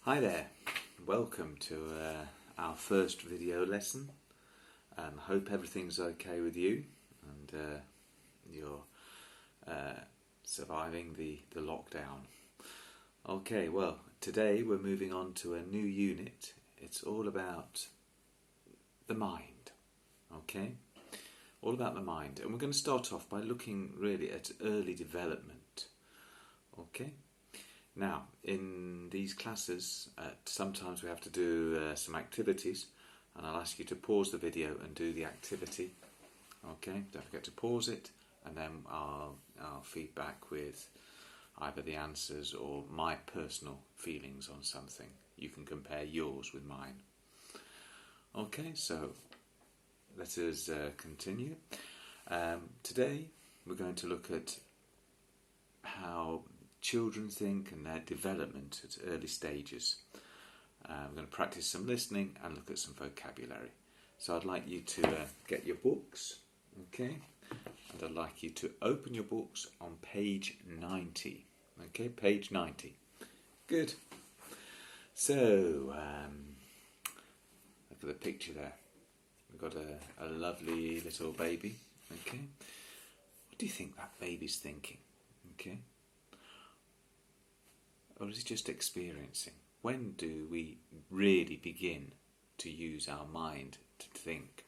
Hi there, welcome to our first video lesson. Hope everything's okay with you and you're surviving the lockdown. Okay, well, today we're moving on to a new unit. It's all about the mind, okay? All about the mind. And we're going to start off by looking really at early development, okay? Now, in these classes, sometimes we have to do some activities, and I'll ask you to pause the video and do the activity. Okay, don't forget to pause it, and then I'll feedback with either the answers or my personal feelings on something. You can compare yours with mine. Okay, so let us continue. Today, we're going to look at how children think and their development at early stages. We're going to practice some listening and look at some vocabulary. So I'd like you to get your books, okay? And I'd like you to open your books on page 90. Okay, page 90. Good. So, look at the picture there. We've got a lovely little baby, okay? What do you think that baby's thinking, okay? Or is it just experiencing? When do we really begin to use our mind to think?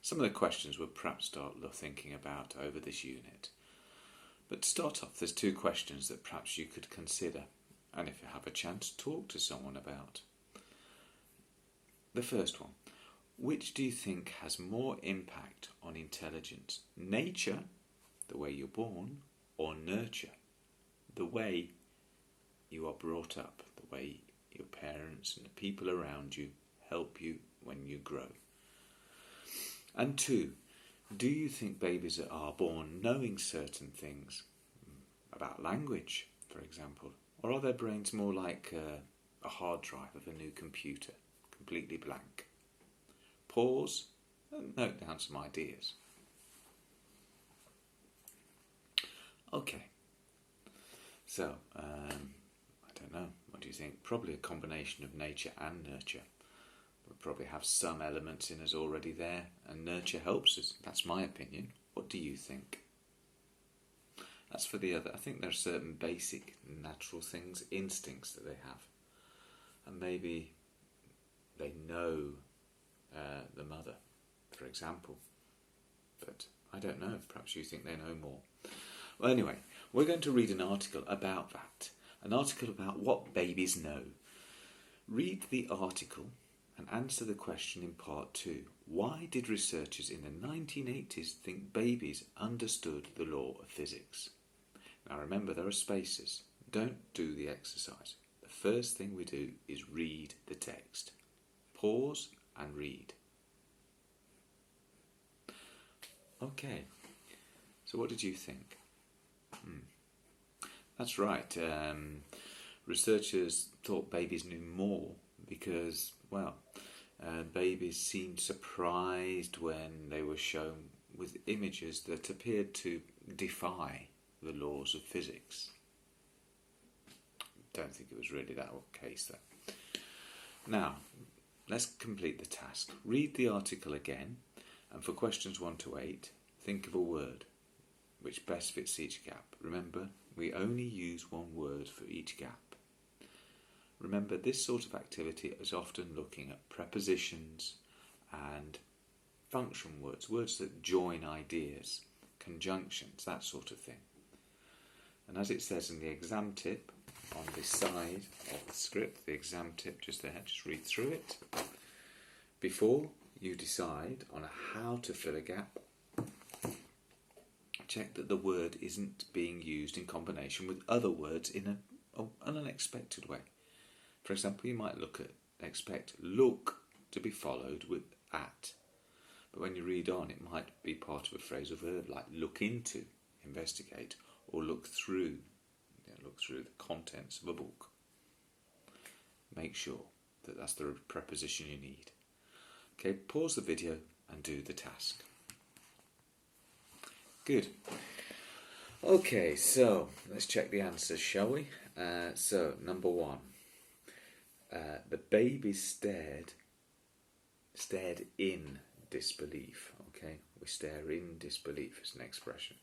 Some of the questions we'll perhaps start thinking about over this unit. But to start off, there's two questions that perhaps you could consider, and if you have a chance, talk to someone about. The first one, which do you think has more impact on intelligence? Nature, the way you're born, or nurture, the way you are brought up, the way your parents and the people around you help you when you grow? And two, do you think babies are born knowing certain things about language, for example, or are their brains more like a hard drive of a new computer, completely blank? Pause and note down some ideas. Okay, so I don't know, what do you think? Probably a combination of nature and nurture. We probably have some elements in us already there, and nurture helps us. That's my opinion. What do you think? As for the other, I think there are certain basic natural things, instincts that they have. And maybe they know the mother, for example. But I don't know, perhaps you think they know more. Well, anyway, we're going to read an article about that. An article about what babies know. Read the article and answer the question in part 2. Why did researchers in the 1980s think babies understood the law of physics? Now remember, there are spaces. Don't do the exercise. The first thing we do is read the text. Pause and read. Okay, so what did you think? That's right. Researchers thought babies knew more because, babies seemed surprised when they were shown with images that appeared to defy the laws of physics. Don't think it was really that case, though. Now, let's complete the task. Read the article again, and for questions 1 to 8, think of a word which best fits each gap. Remember, we only use one word for each gap. Remember, this sort of activity is often looking at prepositions and function words, words that join ideas, conjunctions, that sort of thing. And as it says in the exam tip, on this side of the script, the exam tip just there, just read through it. Before you decide on how to fill a gap, check that the word isn't being used in combination with other words in an unexpected way. For example, you might expect look to be followed with at. But when you read on, it might be part of a phrasal verb like look into, investigate, or look through the contents of a book. Make sure that that's the preposition you need. Okay, pause the video and do the task. Good. Okay, so let's check the answers, shall we? So, number 1. The baby stared in disbelief. Okay, we stare in disbelief is an expression.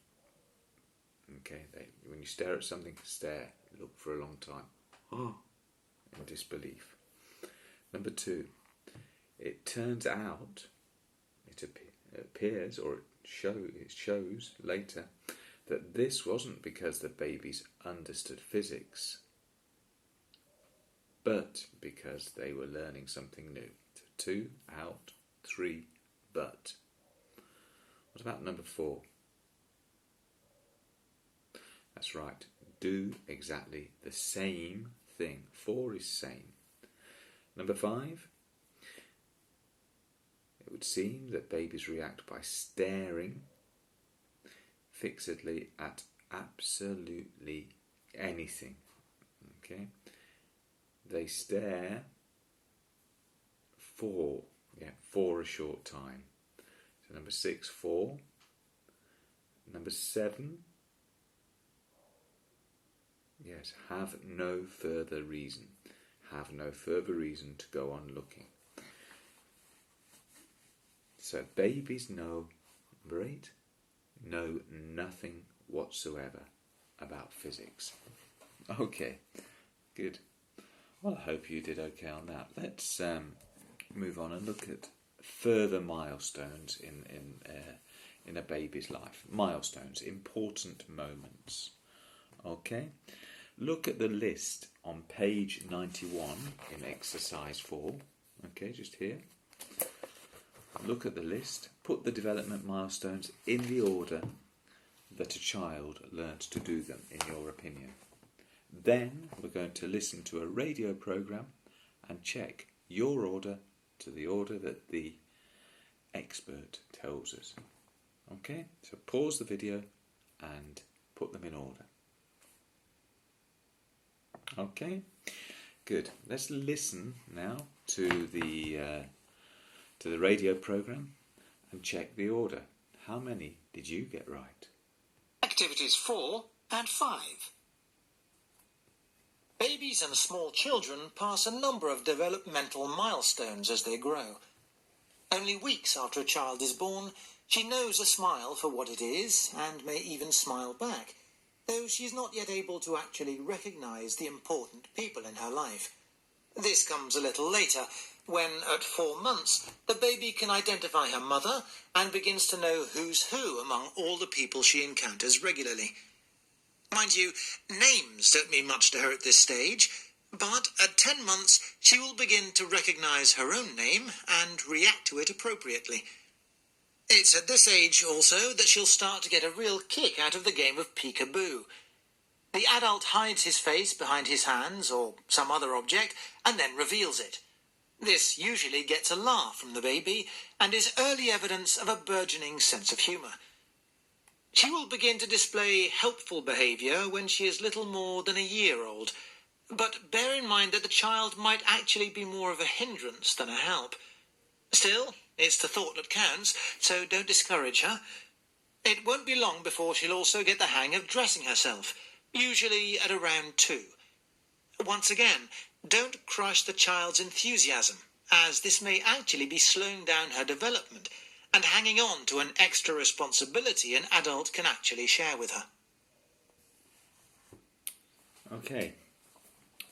Okay, when you stare at something, stare, look for a long time. Oh, in disbelief. Number 2, it turns out, it appears, or it shows later, that this wasn't because the babies understood physics, but because they were learning something new. So 2, out, 3, but. What about number 4? That's right, do exactly the same thing. 4 is same. Number 5, it would seem that babies react by staring fixedly at absolutely anything. Okay, they stare for a short time. So number 6, 4. Number 7, yes, have no further reason. Have no further reason to go on looking. So babies know, number 8, know nothing whatsoever about physics. Okay, good. Well, I hope you did okay on that. Let's move on and look at further milestones in a baby's life. Milestones, important moments. Okay, look at the list on page 91 in exercise 4. Okay, just here. Look at the list. Put the development milestones in the order that a child learns to do them, in your opinion. Then we're going to listen to a radio program and check your order to the order that the expert tells us. Okay, so pause the video and put them in order. Okay, good. Let's listen now to the radio program and check the order. How many did you get right? Activities 4 and 5. Babies and small children pass a number of developmental milestones as they grow. Only weeks after a child is born, she knows a smile for what it is and may even smile back, though she is not yet able to actually recognise the important people in her life. This comes a little later, when at 4 months, the baby can identify her mother and begins to know who's who among all the people she encounters regularly. Mind you, names don't mean much to her at this stage, but at 10 months she will begin to recognise her own name and react to it appropriately. It's at this age also that she'll start to get a real kick out of the game of peekaboo. The adult hides his face behind his hands or some other object and then reveals it. This usually gets a laugh from the baby and is early evidence of a burgeoning sense of humour. She will begin to display helpful behaviour when she is little more than a year old, but bear in mind that the child might actually be more of a hindrance than a help. Still, it's the thought that counts, so don't discourage her. It won't be long before she'll also get the hang of dressing herself, usually at around 2. Once again, don't crush the child's enthusiasm, as this may actually be slowing down her development and hanging on to an extra responsibility an adult can actually share with her. Okay.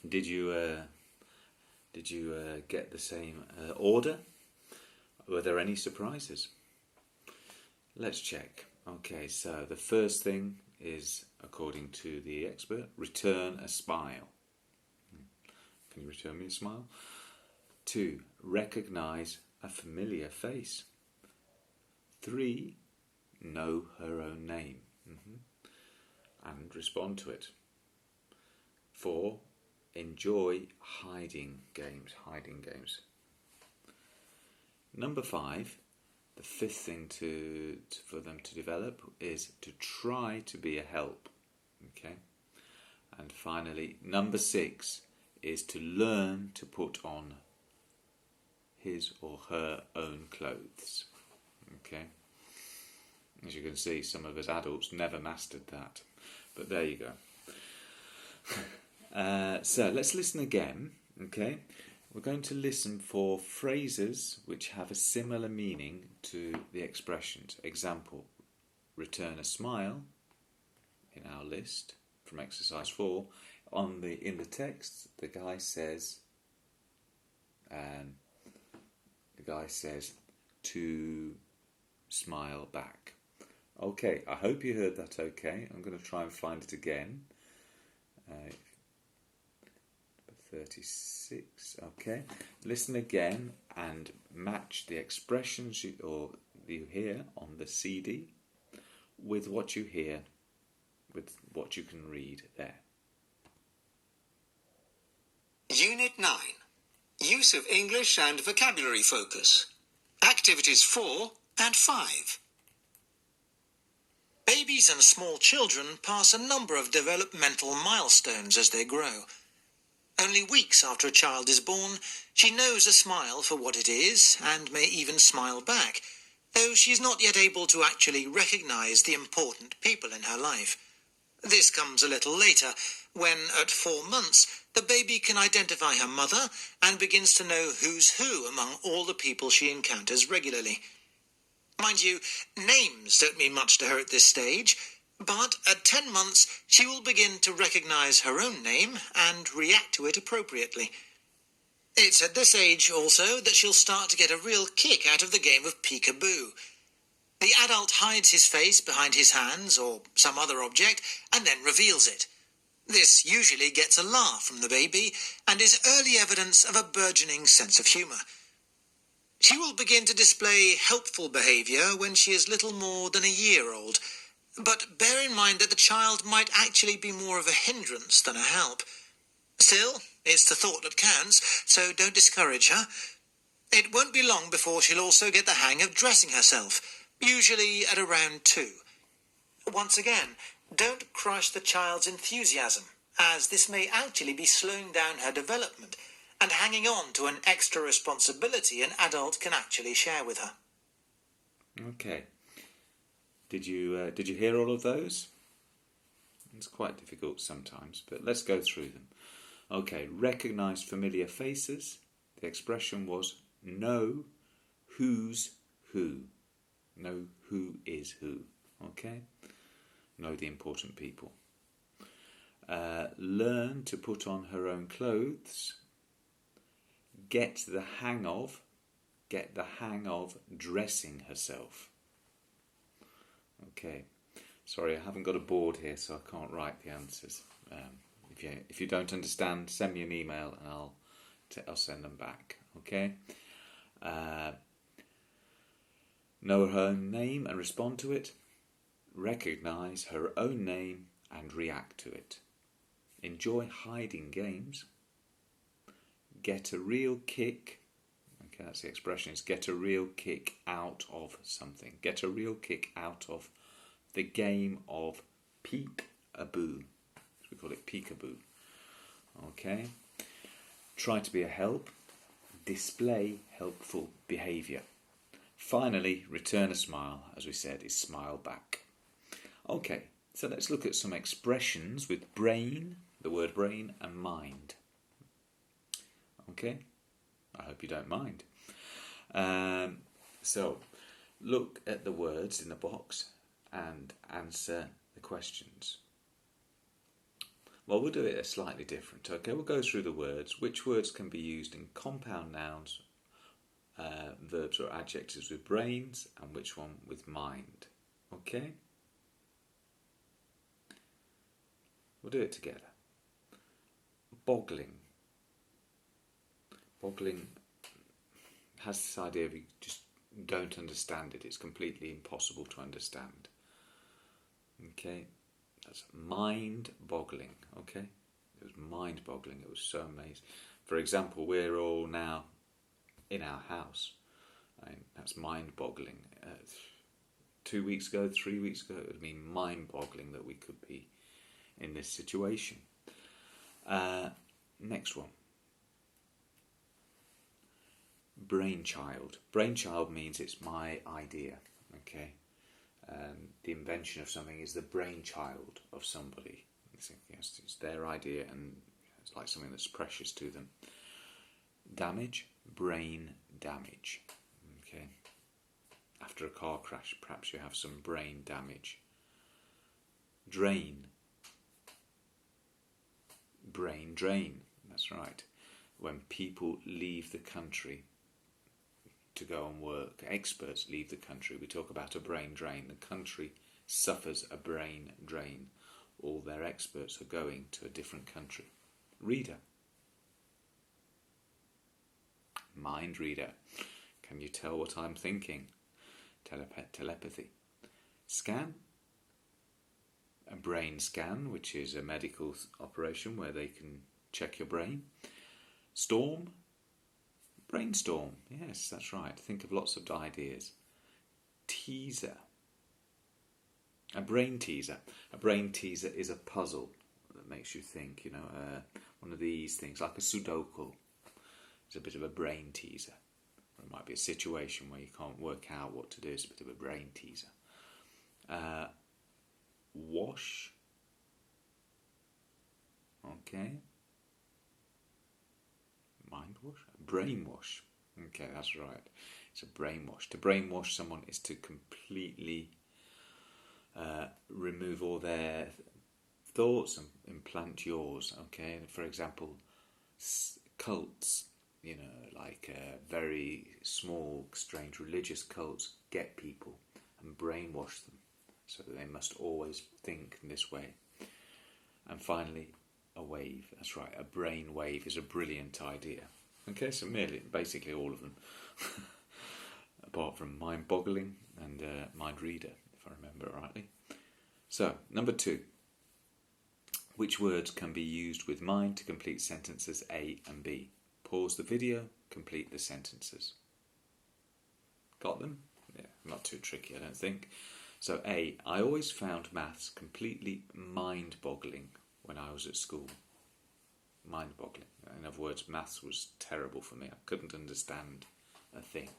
Did you get the same order? Were there any surprises? Let's check. Okay, so the first thing is, according to the expert, return a smile. Can you return me a smile? 2, recognise a familiar face. 3, know her own name and respond to it. 4, enjoy hiding games. Number 5, the 5th thing for them to develop is to try to be a help. Okay, and finally, number 6 is to learn to put on his or her own clothes. Okay, as you can see, some of us adults never mastered that, but there you go. So let's listen again Okay, we're going to listen for phrases which have a similar meaning to the expressions. Example, return a smile in our list from exercise 4. In the text, the guy says to smile back. Okay, I hope you heard that okay. I'm going to try and find it again. 36, okay. Listen again and match the expressions you hear on the CD with what you hear, with what you can read there. Unit 9. Use of English and vocabulary focus. Activities 4 and 5. Babies and small children pass a number of developmental milestones as they grow. Only weeks after a child is born, she knows a smile for what it is and may even smile back, though she is not yet able to actually recognize the important people in her life. This comes a little later, when at 4 months, the baby can identify her mother and begins to know who's who among all the people she encounters regularly. Mind you, names don't mean much to her at this stage, but at 10 months she will begin to recognize her own name and react to it appropriately. It's at this age also that she'll start to get a real kick out of the game of peekaboo. The adult hides his face behind his hands or some other object and then reveals it. This usually gets a laugh from the baby and is early evidence of a burgeoning sense of humour. She will begin to display helpful behaviour when she is little more than a year old, but bear in mind that the child might actually be more of a hindrance than a help. Still, it's the thought that counts, so don't discourage her. It won't be long before she'll also get the hang of dressing herself, usually at around 2. Once again, don't crush the child's enthusiasm, as this may actually be slowing down her development and hanging on to an extra responsibility an adult can actually share with her. Okay. Did you hear all of those? It's quite difficult sometimes, but let's go through them. Okay, recognise familiar faces. The expression was know who's who. Know who is who. Okay? Know the important people. Learn to put on her own clothes. Get the hang of dressing herself. Okay, sorry, I haven't got a board here, so I can't write the answers. If you don't understand, send me an email and I'll send them back. Okay. Know her own name and respond to it. Recognise her own name and react to it. Enjoy hiding games. Get a real kick. Okay, that's the expression. Is get a real kick out of something. Get a real kick out of the game of peek-a-boo. We call it peek-a-boo. Okay. Try to be a help. Display helpful behaviour. Finally, return a smile, as we said, is smile back. Okay, so let's look at some expressions with brain, the word brain, and mind. Okay, I hope you don't mind. So, look at the words in the box and answer the questions. Well, we'll do it slightly different. Okay, we'll go through the words. Which words can be used in compound nouns, verbs or adjectives with brains, and which one with mind? Okay? We'll do it together. Boggling. Boggling has this idea of you just don't understand it. It's completely impossible to understand. Okay? That's mind-boggling. Okay? It was mind-boggling. It was so amazing. For example, we're all now in our house. That's mind-boggling. 2 weeks ago, 3 weeks ago, it would have been mind-boggling that we could be in this situation. Next one. Brainchild. Brainchild means it's my idea. Okay? The invention of something is the brainchild of somebody. It's their idea, and it's like something that's precious to them. damage, brain damage. Okay. After a car crash, perhaps you have some brain damage. Drain, brain drain. That's right. When people leave the country to go and work, experts leave the country, we talk about a brain drain. The country suffers a brain drain. All their experts are going to a different country. Reader. Mind reader. Can you tell what I'm thinking? Telepathy. Scan. A brain scan, which is a medical operation where they can check your brain. Storm. Brainstorm. Yes, that's right. Think of lots of ideas. Teaser. A brain teaser. A brain teaser is a puzzle that makes you think, one of these things, like a Sudoku. It's a bit of a brain teaser. Or it might be a situation where you can't work out what to do. It's a bit of a brain teaser. Wash. Okay. Mind wash? Brainwash. Okay, that's right. It's a brainwash. To brainwash someone is to completely remove all their thoughts and implant yours. Okay, for example, cults, like very small, strange religious cults get people and brainwash them so that they must always think in this way. And finally, a wave. That's right, a brain wave is a brilliant idea. Okay, so basically all of them, apart from mind-boggling and mind-reader, if I remember rightly. So, number 2. Which words can be used with mind to complete sentences A and B? Pause the video, complete the sentences. Got them? Yeah, not too tricky, I don't think. So A, I always found maths completely mind-boggling when I was at school. Mind-boggling. In other words, maths was terrible for me. I couldn't understand a thing.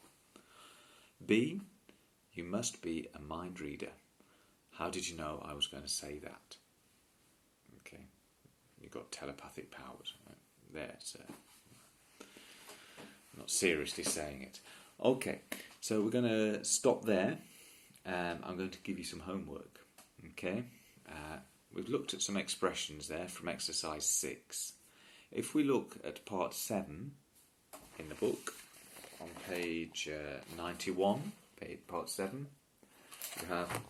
B, you must be a mind reader. How did you know I was going to say that? Okay, you've got telepathic powers. There's not seriously saying it. Okay, so we're going to stop there. I'm going to give you some homework. Okay, we've looked at some expressions there from exercise 6. If we look at part 7 in the book, on page 91, part 7, you have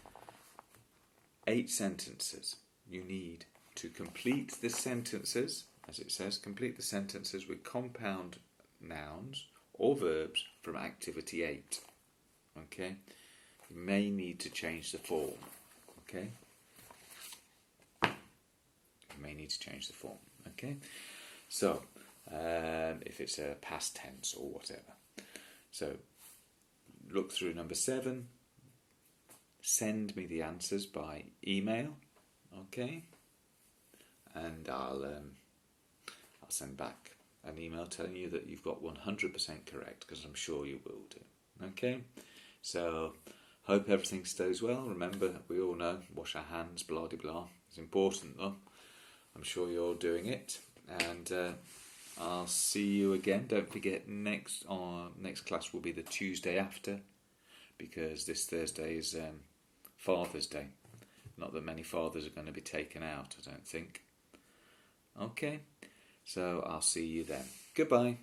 8 sentences. You need to complete the sentences, as it says, complete the sentences with compound nouns or verbs from activity 8. Okay? You may need to change the form. Okay? You may need to change the form. Okay? So, if it's a past tense or whatever. So, look through number 7. Send me the answers by email. Okay? And I'll send back an email telling you that you've got 100% correct, because I'm sure you will do. Okay? So, hope everything stays well. Remember, we all know, wash our hands, blah de blah. It's important though. I'm sure you're doing it. And I'll see you again. Don't forget, next class will be the Tuesday after, because this Thursday is Father's Day. Not that many fathers are going to be taken out, I don't think. Okay, so I'll see you then. Goodbye.